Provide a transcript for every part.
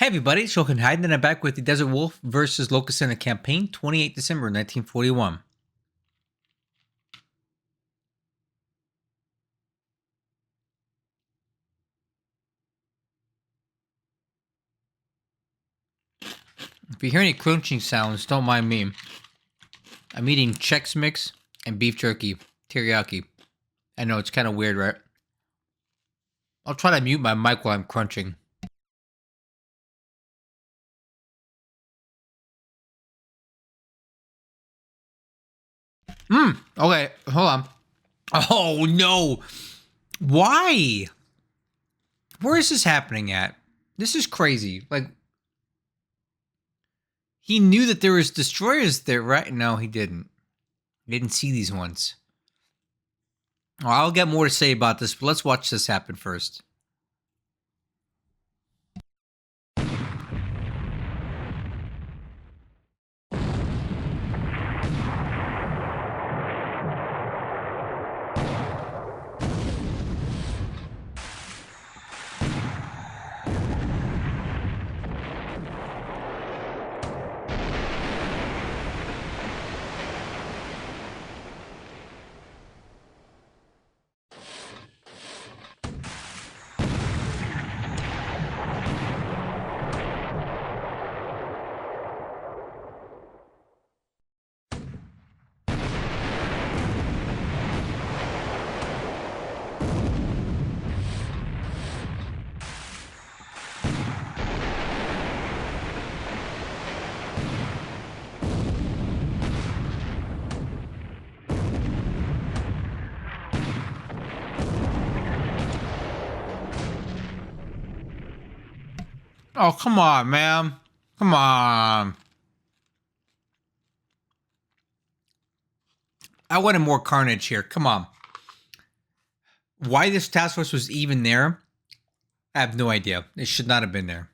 Hey everybody, it's Sakhalin, and I'm back with the Desert Wolf versus Loka in a campaign, 28 December 1941. If you hear any crunching sounds, don't mind me. I'm eating Chex Mix and beef jerky, teriyaki. I know, it's kind of weird, right? I'll try to mute my mic while I'm crunching. Okay, hold on. Oh no! Why? Where is this happening at? This is crazy. Like, he knew that there was destroyers there, right? No, he didn't. He didn't see these ones. Well, I'll get more to say about this, but let's watch this happen first. Oh, come on, man. Come on. I wanted more carnage here. Come on. Why this task force was even there, I have no idea. It should not have been there.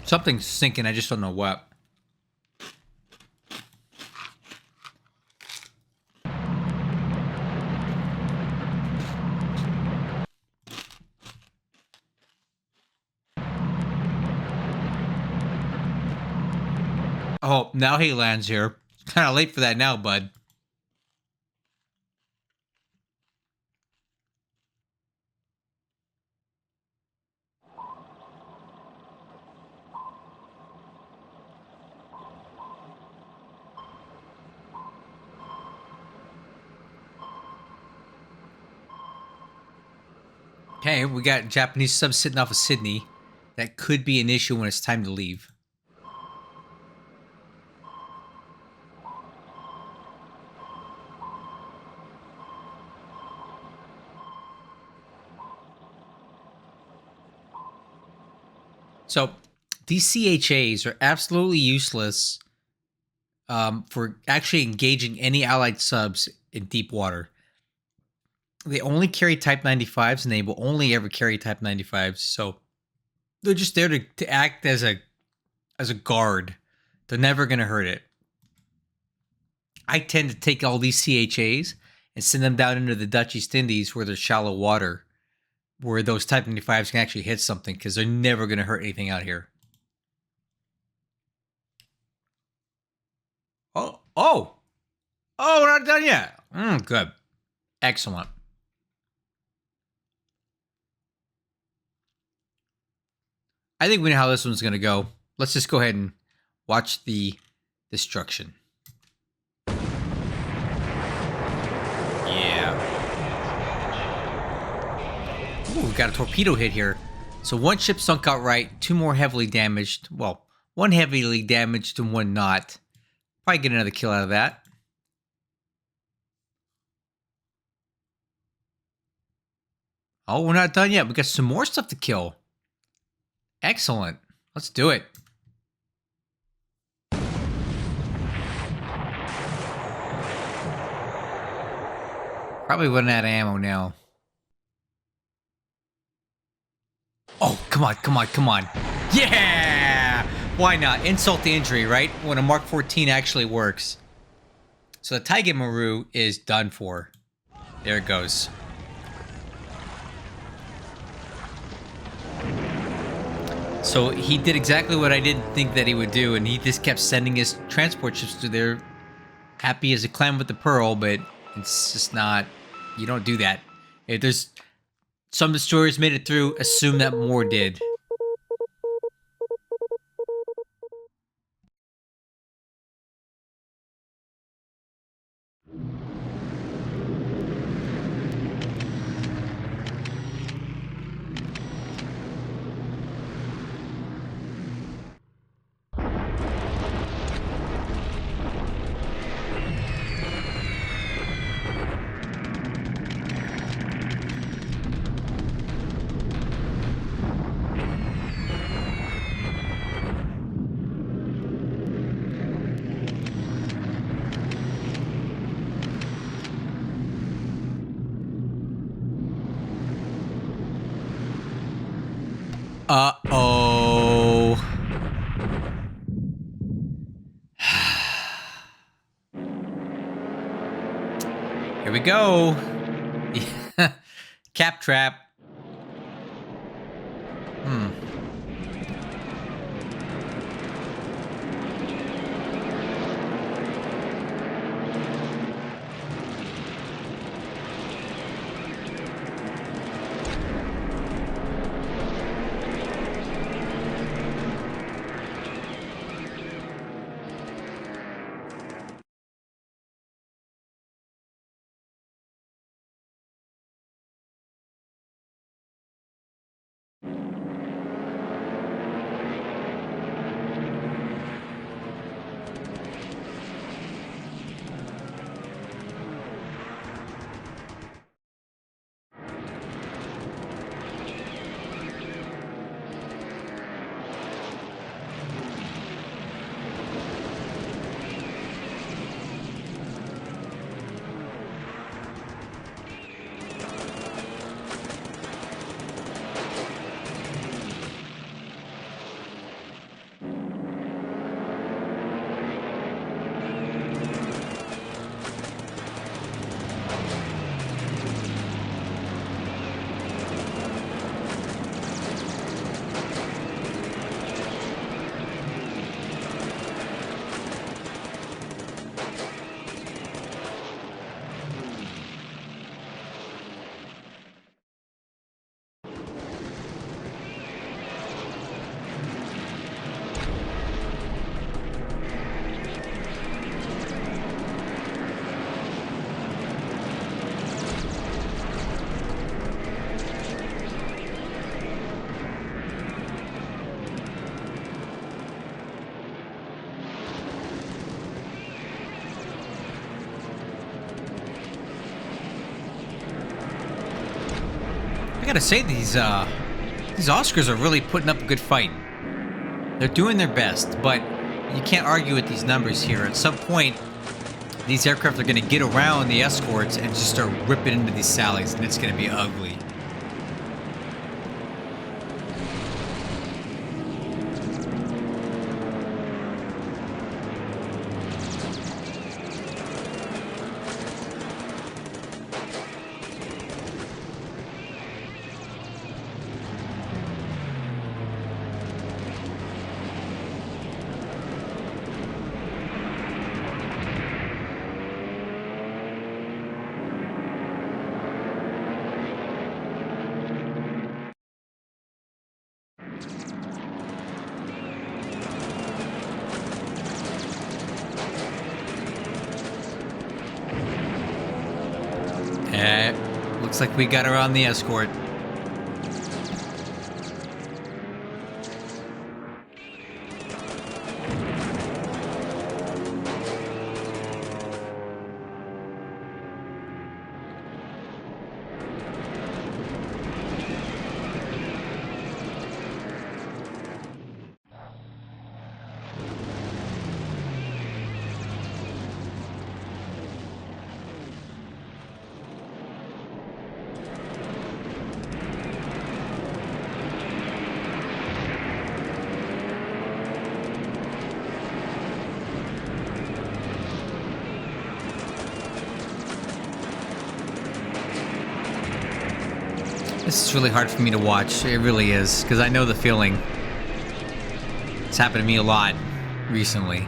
Something's sinking. I just don't know what. Oh, now he lands here. It's kind of late for that now, bud. Okay, we got Japanese subs sitting off of Sydney. That could be an issue when it's time to leave. So, these CHAs are absolutely useless for actually engaging any allied subs in deep water. They only carry Type 95s, and they will only ever carry Type 95s. So they're just there to act as a guard. They're never going to hurt it. I tend to take all these CHAs and send them down into the Dutch East Indies where there's shallow water, where those Type 95s can actually hit something, because they're never going to hurt anything out here. Oh, we're not done yet. Good. Excellent. I think we know how this one's going to go. Let's just go ahead and watch the destruction. Yeah. Ooh, we got a torpedo hit here. So one ship sunk outright, two more heavily damaged. Well, one heavily damaged and one not. Probably get another kill out of that. Oh, we're not done yet. We got some more stuff to kill. Excellent. Let's do it. Probably running out of ammo now. Oh, come on, come on, come on. Yeah! Why not? Insult to injury, right? When a Mark 14 actually works. So the Taiga Maru is done for. There it goes. So he did exactly what I didn't think that he would do, and he just kept sending his transport ships to there, happy as a clam with the pearl, but it's just not... You don't do that. If there's... Some destroyers made it through, assume that more did. Uh-oh. Here we go. Cap trap. I gotta say, these Oscars are really putting up a good fight. They're doing their best, but you can't argue with these numbers here. At some point, these aircraft are gonna get around the escorts and just start ripping into these sallies, and it's gonna be ugly. Looks like we got around the escort. This is really hard for me to watch. It really is, because I know the feeling. It's happened to me a lot recently.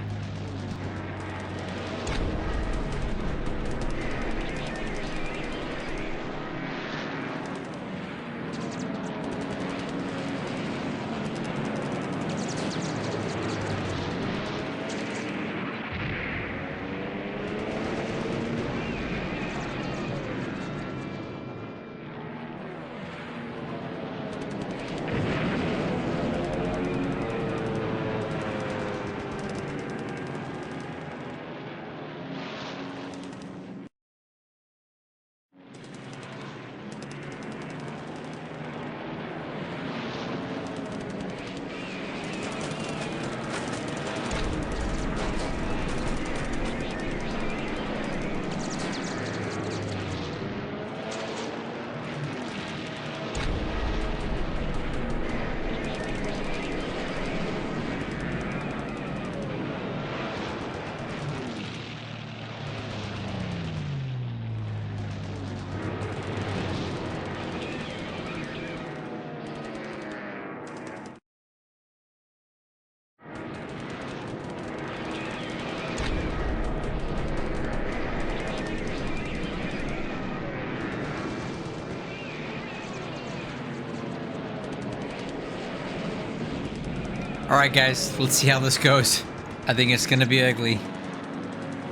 All right, guys, let's see how this goes. I think it's gonna be ugly.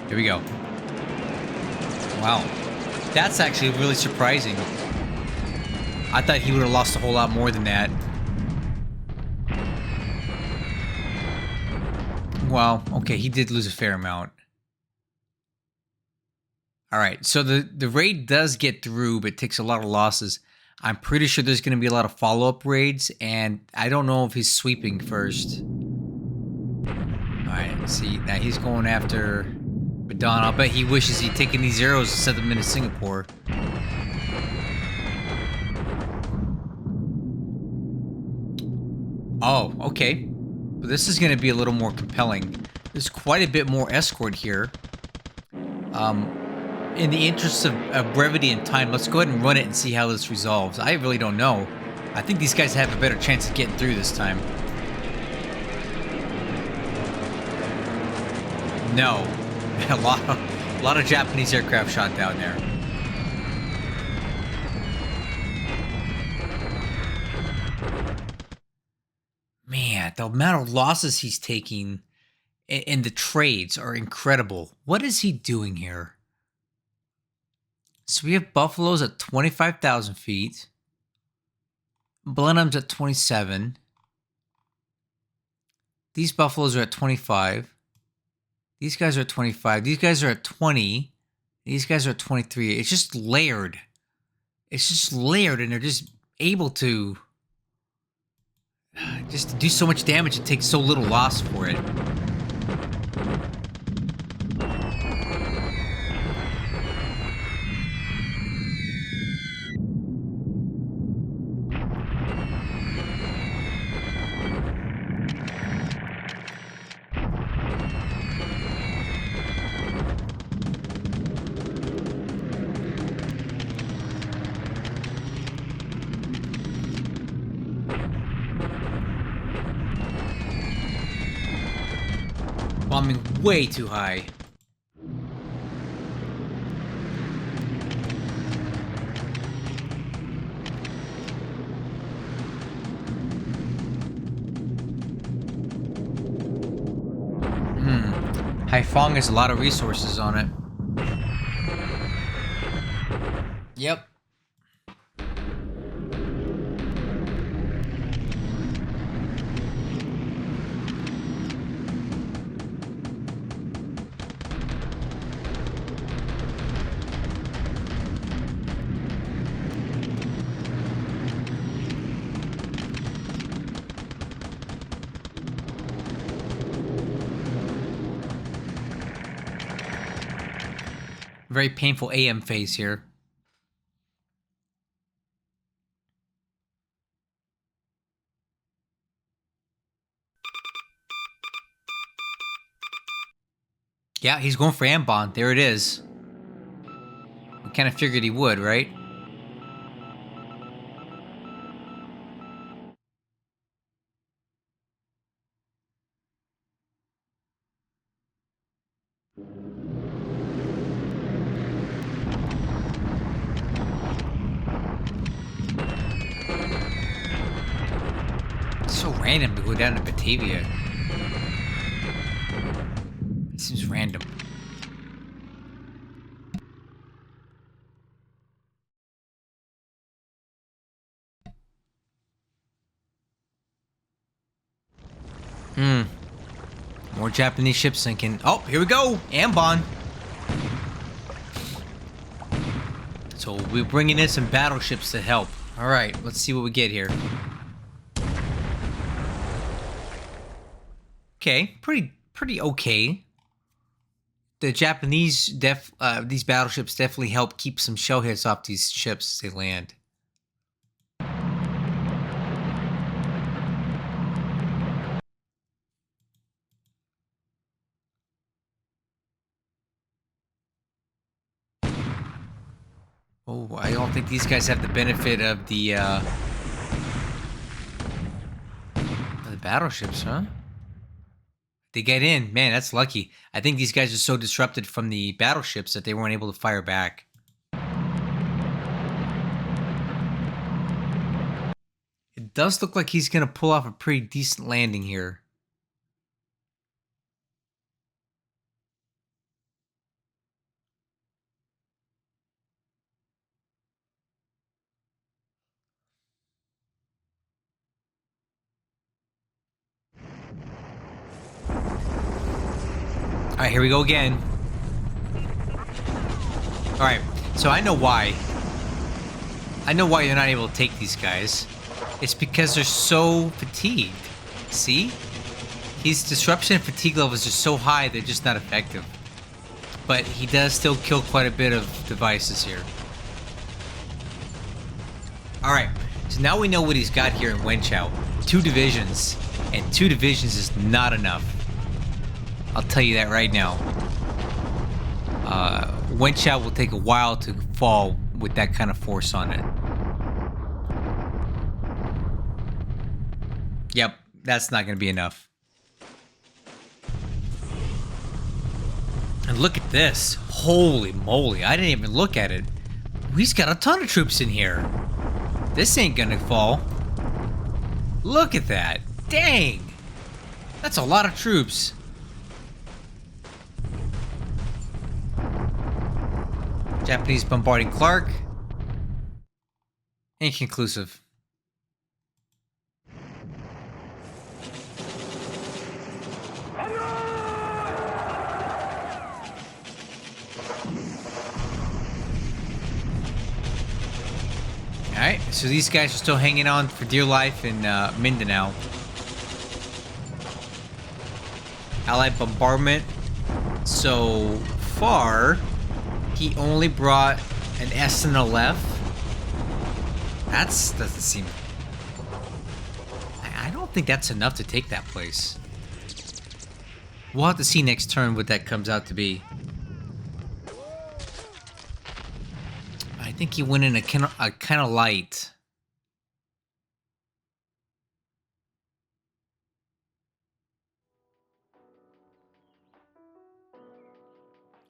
Here we go. Wow, that's actually really surprising. I thought he would have lost a whole lot more than that. Well, okay, he did lose a fair amount. All right, so the raid does get through, but takes a lot of losses. I'm pretty sure there's going to be a lot of follow-up raids, and I don't know if he's sweeping first. All right, let's see. Now he's going after Badon. I'll bet he wishes he'd taken these arrows and sent them into Singapore. Oh, okay. But this is going to be a little more compelling. There's quite a bit more escort here. In the interest of brevity and time, let's go ahead and run it and see how this resolves. I really don't know. I think these guys have a better chance of getting through this time. No. A lot of Japanese aircraft shot down there. Man, the amount of losses he's taking and the trades are incredible. What is he doing here? So we have buffaloes at 25,000 feet. Blenheim's at 27. These buffaloes are at 25. These guys are at 25. These guys are at 20. These guys are at 23. It's just layered. It's just layered, and they're just able to just do so much damage and take so little loss for it. Bombing way too high. Haiphong has a lot of resources on it. Yep. Very painful AM phase here. Yeah, he's going for Ambon. There it is. We kind of figured he would, right? It's so random to go down to Batavia. It seems random. More Japanese ships sinking. Oh, here we go! Ambon! So we're bringing in some battleships to help. Alright, let's see what we get here. Okay, pretty okay. The Japanese these battleships definitely help keep some shell hits off these ships as they land. Oh, I don't think these guys have the benefit of the battleships, huh? They get in. Man, that's lucky. I think these guys are so disrupted from the battleships that they weren't able to fire back. It does look like he's going to pull off a pretty decent landing here. Alright, here we go again. Alright, so I know why. I know why you're not able to take these guys. It's because they're so fatigued. See? His disruption and fatigue level is just so high, they're just not effective. But he does still kill quite a bit of devices here. Alright, so now we know what he's got here in Wenchow. 2 divisions. And 2 divisions is not enough. I'll tell you that right now. Wenchow will take a while to fall with that kind of force on it. Yep, that's not going to be enough. And look at this. Holy moly, I didn't even look at it. He's got a ton of troops in here. This ain't going to fall. Look at that. Dang. That's a lot of troops. Japanese bombarding Clark. Inconclusive. Alright, so these guys are still hanging on for dear life in Mindanao. Allied bombardment. So far, he only brought an S and an F. That doesn't seem... I don't think that's enough to take that place. We'll have to see next turn what that comes out to be. I think he went in a kind of light.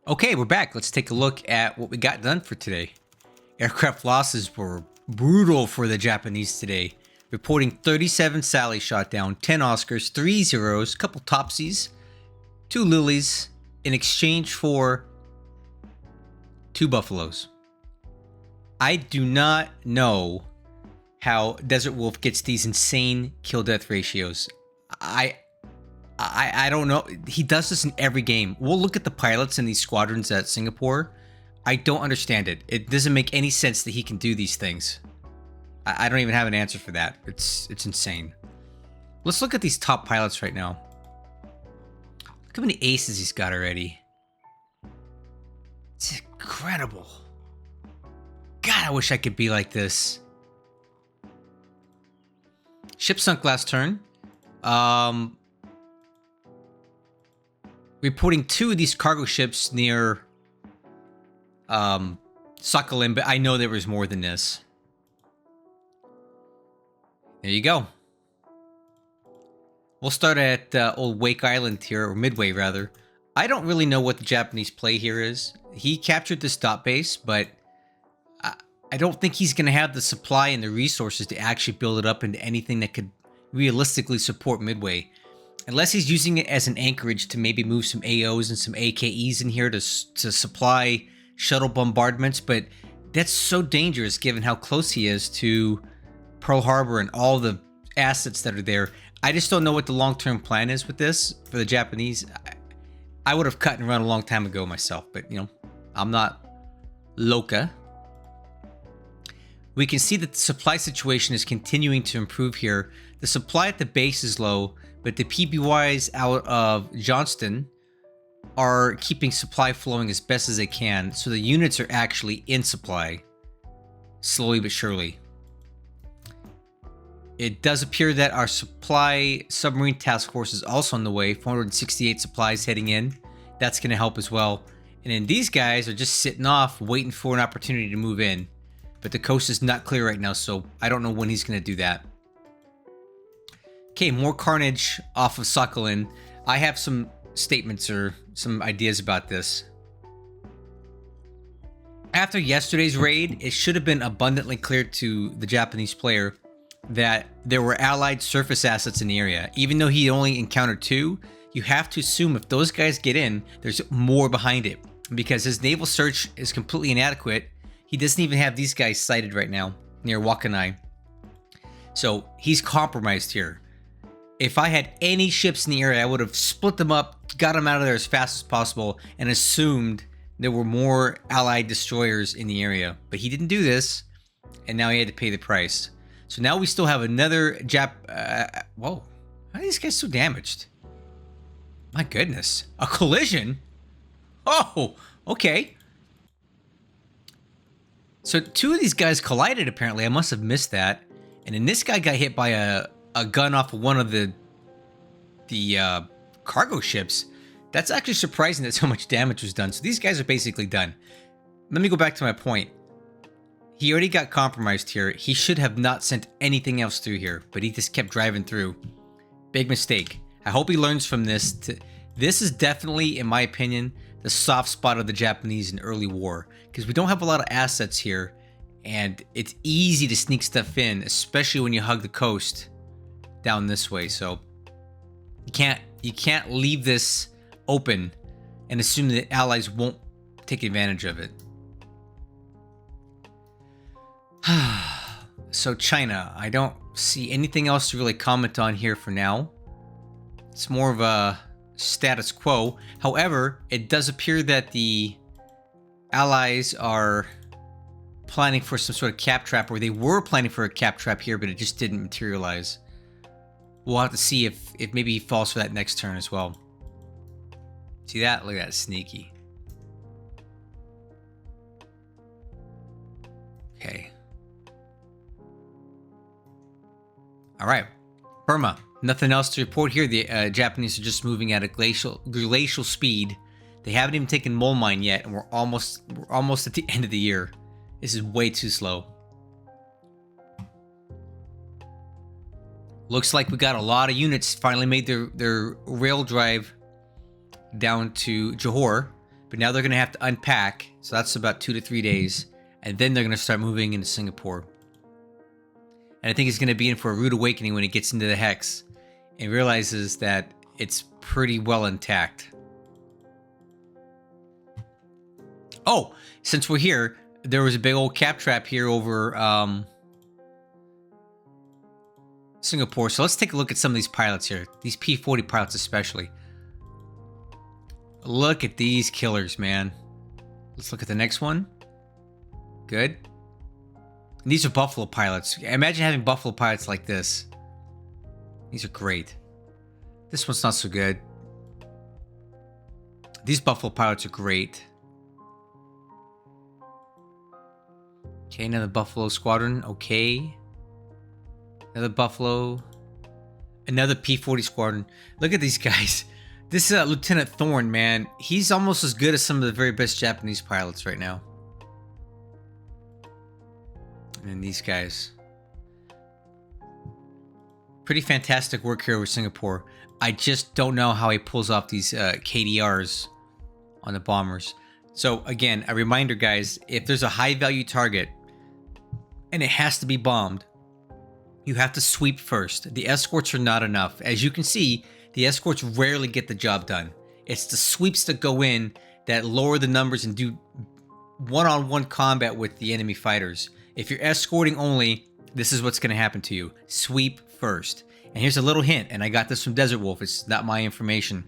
Okay, we're back. Let's take a look at what we got done for today. Aircraft losses were brutal for the Japanese today. Reporting 37 Sally shot down, 10 Oscars, 3 Zeros, a couple Topsies, 2 Lilies, in exchange for 2 Buffaloes. I do not know how DesertWolf gets these insane kill-death ratios. I don't know. He does this in every game. We'll look at the pilots in these squadrons at Singapore. I don't understand it. It doesn't make any sense that he can do these things. I don't even have an answer for that. It's insane. Let's look at these top pilots right now. Look how many aces he's got already. It's incredible. God, I wish I could be like this. Ship sunk last turn. Reporting 2 of these cargo ships near Sakhalin, but I know there was more than this. There you go. We'll start at Old Wake Island here, or Midway rather. I don't really know what the Japanese play here is. He captured this dot base, but I don't think he's going to have the supply and the resources to actually build it up into anything that could realistically support Midway. Unless he's using it as an anchorage to maybe move some AOs and some AKEs in here to supply shuttle bombardments, but that's so dangerous given how close he is to Pearl Harbor and all the assets that are there. I just don't know what the long-term plan is with this for the Japanese. I would have cut and run a long time ago myself, but you know, I'm not Loka. We can see that the supply situation is continuing to improve here. The supply at the base is low, but the PBYs out of Johnston are keeping supply flowing as best as they can, so the units are actually in supply, slowly but surely. It does appear that our supply submarine task force is also on the way, 468 supplies heading in. That's going to help as well. And then these guys are just sitting off, waiting for an opportunity to move in. But the coast is not clear right now, so I don't know when he's going to do that. Okay, more carnage off of Sakhalin. I have some statements or some ideas about this. After yesterday's raid, it should have been abundantly clear to the Japanese player that there were allied surface assets in the area. Even though he only encountered 2, you have to assume if those guys get in, there's more behind it. Because his naval search is completely inadequate. He doesn't even have these guys sighted right now near Wakanai. So he's compromised here. If I had any ships in the area, I would have split them up, got them out of there as fast as possible, and assumed there were more allied destroyers in the area. But he didn't do this, and now he had to pay the price. So now we still have another whoa. How are these guys so damaged? My goodness. A collision? Oh, okay. So 2 of these guys collided, apparently. I must have missed that. And then this guy got hit by a gun off of one of the cargo ships. That's actually surprising that so much damage was done. So these guys are basically done. Let me go back to my point. He already got compromised here. He should have not sent anything else through here, but he just kept driving through. Big mistake. I hope he learns from this. This is definitely, in my opinion, the soft spot of the Japanese in early war, because we don't have a lot of assets here, and it's easy to sneak stuff in, especially when you hug the coast down this way. So you can't leave this open and assume that allies won't take advantage of it. So China, I don't see anything else to really comment on here for now. It's more of a status quo. However, it does appear that the allies are planning for some sort of cap trap, or they were planning for a cap trap here, but it just didn't materialize. We'll have to see if maybe he falls for that next turn as well. See that? Look at that, sneaky. Okay. All right, Burma. Nothing else to report here. The Japanese are just moving at a glacial speed. They haven't even taken Mole Mine yet, and we're almost at the end of the year. This is way too slow. Looks like we got a lot of units finally made their rail drive down to Johor, but now they're going to have to unpack. So that's about 2 to 3 days, and then they're going to start moving into Singapore. And I think he's going to be in for a rude awakening when he gets into the Hex and realizes that it's pretty well intact. Oh, since we're here, there was a big old cap trap here over Singapore. So let's take a look at some of these pilots here. These P-40 pilots especially. Look at these killers, man. Let's look at the next one. Good. And these are Buffalo pilots. Imagine having Buffalo pilots like this. These are great. This one's not so good. These Buffalo pilots are great. Okay, another Buffalo squadron. Okay. Another Buffalo. Another P-40 squadron. Look at these guys. This Lieutenant Thorne, man. He's almost as good as some of the very best Japanese pilots right now. And then these guys. Pretty fantastic work here with Singapore. I just don't know how he pulls off these KDRs on the bombers. So again, a reminder, guys, if there's a high value target and it has to be bombed, you have to sweep first. The escorts are not enough. As you can see, the escorts rarely get the job done. It's the sweeps that go in that lower the numbers and do one-on-one combat with the enemy fighters. If you're escorting only, this is what's going to happen to you. Sweep first. And here's a little hint, and I got this from DesertWolf. It's not my information.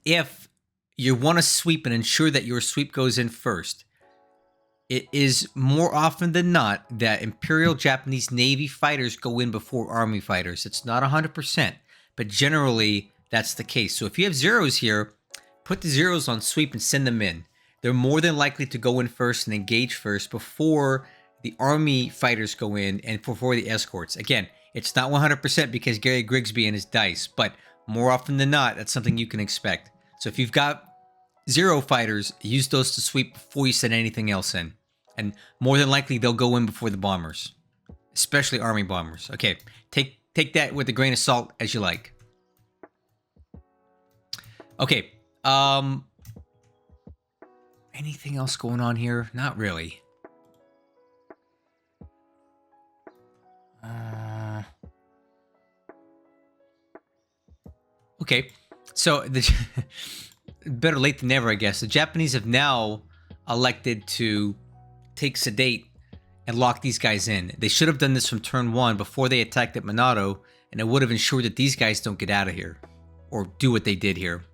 If you want to sweep and ensure that your sweep goes in first, it is more often than not that Imperial Japanese Navy fighters go in before Army fighters. It's not 100%, but generally that's the case. So if you have zeros here, put the zeros on sweep and send them in. They're more than likely to go in first and engage first before the Army fighters go in and before the escorts. Again, it's not 100% because Gary Grigsby and his dice, but more often than not, that's something you can expect. So if you've got zero fighters, use those to sweep before you send anything else in. And more than likely, they'll go in before the bombers, especially Army bombers. Okay, take that with a grain of salt as you like. Okay, anything else going on here? Not really. Okay, so the better late than never, I guess. The Japanese have now elected to take sedate and lock these guys in. They should have done this from turn 1 before they attacked at Minato, and it would have ensured that these guys don't get out of here or do what they did here.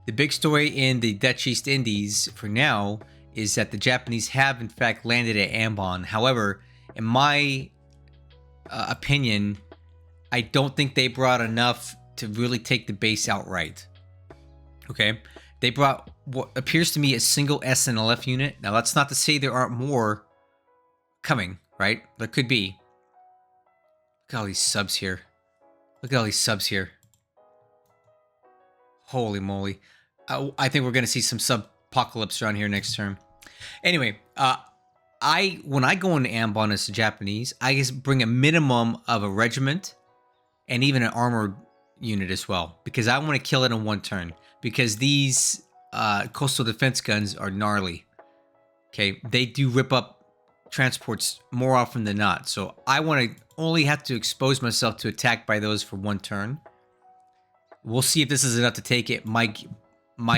The big story in the Dutch East Indies for now is that the Japanese have in fact landed at Ambon. However, in my opinion, I don't think they brought enough to really take the base outright. Okay, they brought what appears to me a single SNLF unit. Now, that's not to say there aren't more coming, right? There could be. Look at all these subs here. Look at all these subs here. Holy moly. I think we're going to see some sub-apocalypse around here next term. Anyway, when I go into Ambon as a Japanese, I just bring a minimum of a regiment and even an armored unit as well, because I want to kill it in one turn, because these coastal defense guns are gnarly. Okay, they do rip up transports more often than not, so I want to only have to expose myself to attack by those for one turn. We'll see if this is enough to take it. My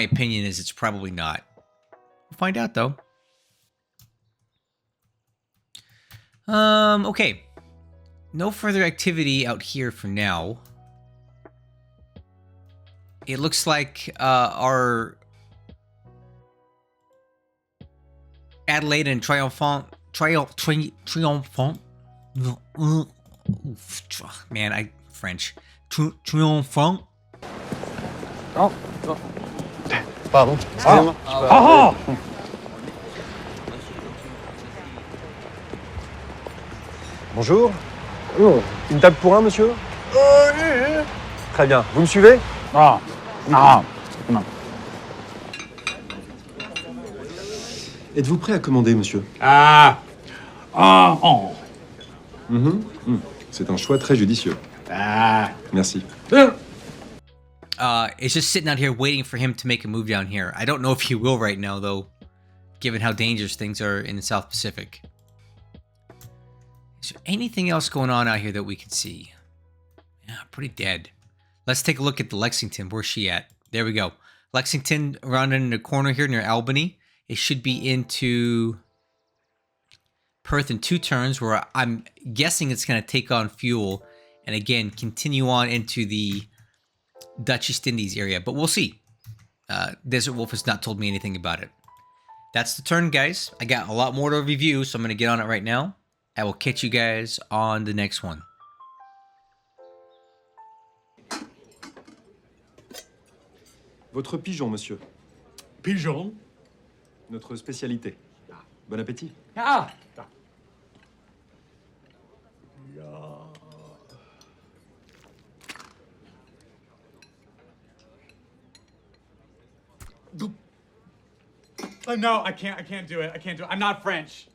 opinion is it's probably not. We'll find out though. Okay. No further activity out here for now. It looks like our Adelaide and Triomphant. Man, French. Triomphant. Oh. Pardon. Excusez-moi. Bonjour. Une table pour un, monsieur? Très bien. Vous me suivez? Non. Êtes-vous prêt à commander, monsieur? C'est un choix très judicieux. Merci. It's just sitting out here waiting for him to make a move down here. I don't know if he will right now, though, given how dangerous things are in the South Pacific. Is there anything else going on out here that we can see? Yeah, pretty dead. Let's take a look at the Lexington. Where's she at? There we go. Lexington around in the corner here near Albany. It should be into Perth in 2 turns, where I'm guessing it's going to take on fuel and again continue on into the Dutch East Indies area, but we'll see. DesertWolf has not told me anything about it. That's the turn, guys. I got a lot more to review, so I'm going to get on it right now. I will catch you guys on the next one. Votre pigeon, monsieur. Pigeon? Notre spécialité. Bon appétit. Ah! No, I can't do it. I'm not French.